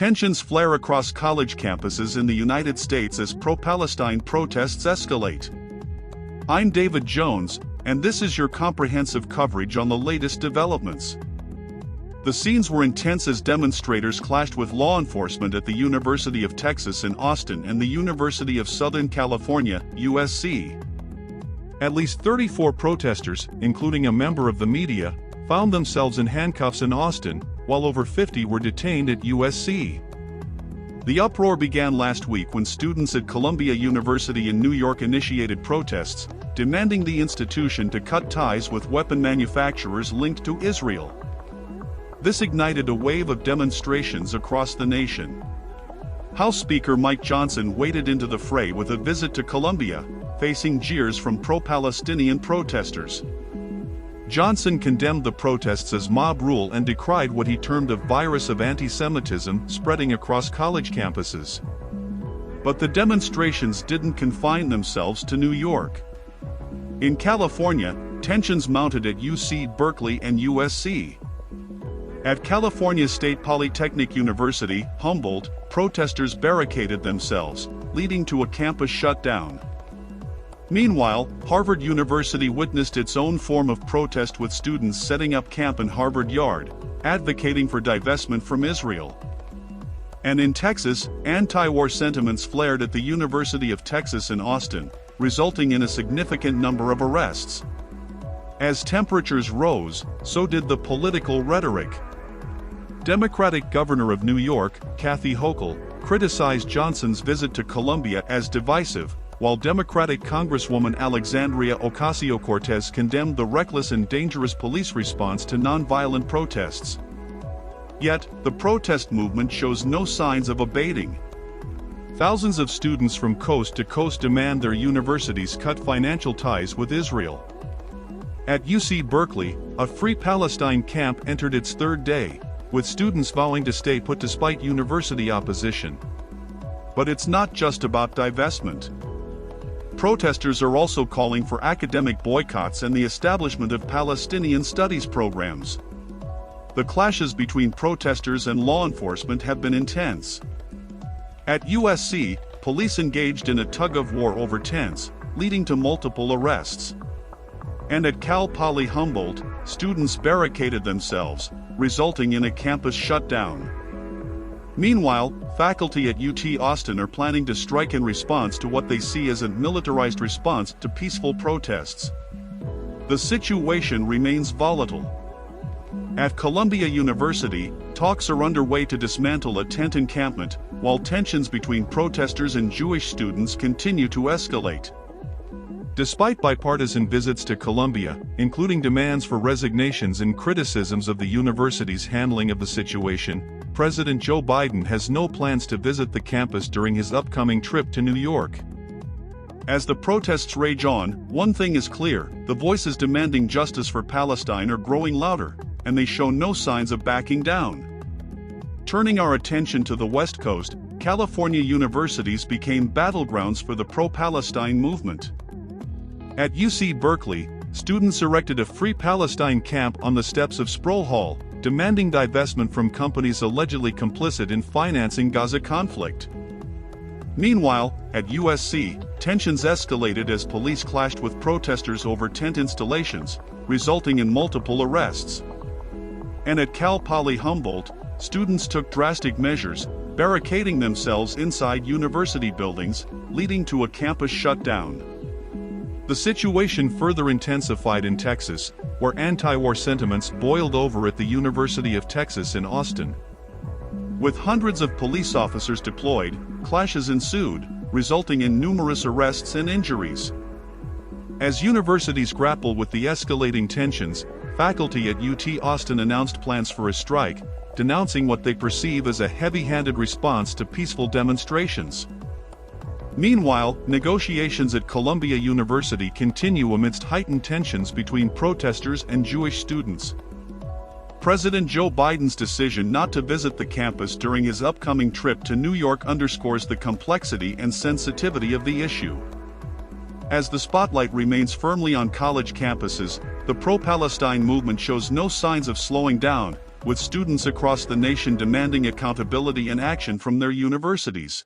Tensions flare across college campuses in the United States as pro-Palestine protests escalate. I'm David Jones, and this is your comprehensive coverage on the latest developments. The scenes were intense as demonstrators clashed with law enforcement at the University of Texas in Austin and the University of Southern California, USC. At least 34 protesters, including a member of the media, found themselves in handcuffs in Austin, while over 50 were detained at USC. The uproar began last week when students at Columbia University in New York initiated protests, demanding the institution to cut ties with weapon manufacturers linked to Israel. This ignited a wave of demonstrations across the nation. House Speaker Mike Johnson waded into the fray with a visit to Columbia, facing jeers from pro-Palestinian protesters. Johnson condemned the protests as mob rule and decried what he termed a virus of anti-Semitism spreading across college campuses. But the demonstrations didn't confine themselves to New York. In California, tensions mounted at UC Berkeley and USC. At California State Polytechnic University, Humboldt, protesters barricaded themselves, leading to a campus shutdown. Meanwhile, Harvard University witnessed its own form of protest with students setting up camp in Harvard Yard, advocating for divestment from Israel. And in Texas, anti-war sentiments flared at the University of Texas in Austin, resulting in a significant number of arrests. As temperatures rose, so did the political rhetoric. Democratic Governor of New York, Kathy Hochul, criticized Johnson's visit to Columbia as divisive, while Democratic Congresswoman Alexandria Ocasio-Cortez condemned the reckless and dangerous police response to nonviolent protests. Yet, the protest movement shows no signs of abating. Thousands of students from coast to coast demand their universities cut financial ties with Israel. At UC Berkeley, a Free Palestine camp entered its third day, with students vowing to stay put despite university opposition. But it's not just about divestment. Protesters are also calling for academic boycotts and the establishment of Palestinian studies programs. The clashes between protesters and law enforcement have been intense. At USC, police engaged in a tug-of-war over tents, leading to multiple arrests. And at Cal Poly Humboldt, students barricaded themselves, resulting in a campus shutdown. Meanwhile, faculty at UT Austin are planning to strike in response to what they see as a militarized response to peaceful protests. The situation remains volatile. At Columbia University, talks are underway to dismantle a tent encampment, while tensions between protesters and Jewish students continue to escalate. Despite bipartisan visits to Columbia, including demands for resignations and criticisms of the university's handling of the situation, President Joe Biden has no plans to visit the campus during his upcoming trip to New York. As the protests rage on, one thing is clear: the voices demanding justice for Palestine are growing louder, and they show no signs of backing down. Turning our attention to the West Coast, California universities became battlegrounds for the pro-Palestine movement. At UC Berkeley, students erected a Free Palestine camp on the steps of Sproul Hall, demanding divestment from companies allegedly complicit in financing Gaza conflict. Meanwhile, at USC, tensions escalated as police clashed with protesters over tent installations, resulting in multiple arrests. And at Cal Poly Humboldt, students took drastic measures, barricading themselves inside university buildings, leading to a campus shutdown. The situation further intensified in Texas, where anti-war sentiments boiled over at the University of Texas in Austin. With hundreds of police officers deployed, clashes ensued, resulting in numerous arrests and injuries. As universities grapple with the escalating tensions, faculty at UT Austin announced plans for a strike, denouncing what they perceive as a heavy-handed response to peaceful demonstrations. Meanwhile, negotiations at Columbia University continue amidst heightened tensions between protesters and Jewish students. President Joe Biden's decision not to visit the campus during his upcoming trip to New York underscores the complexity and sensitivity of the issue. As the spotlight remains firmly on college campuses, the pro-Palestine movement shows no signs of slowing down, with students across the nation demanding accountability and action from their universities.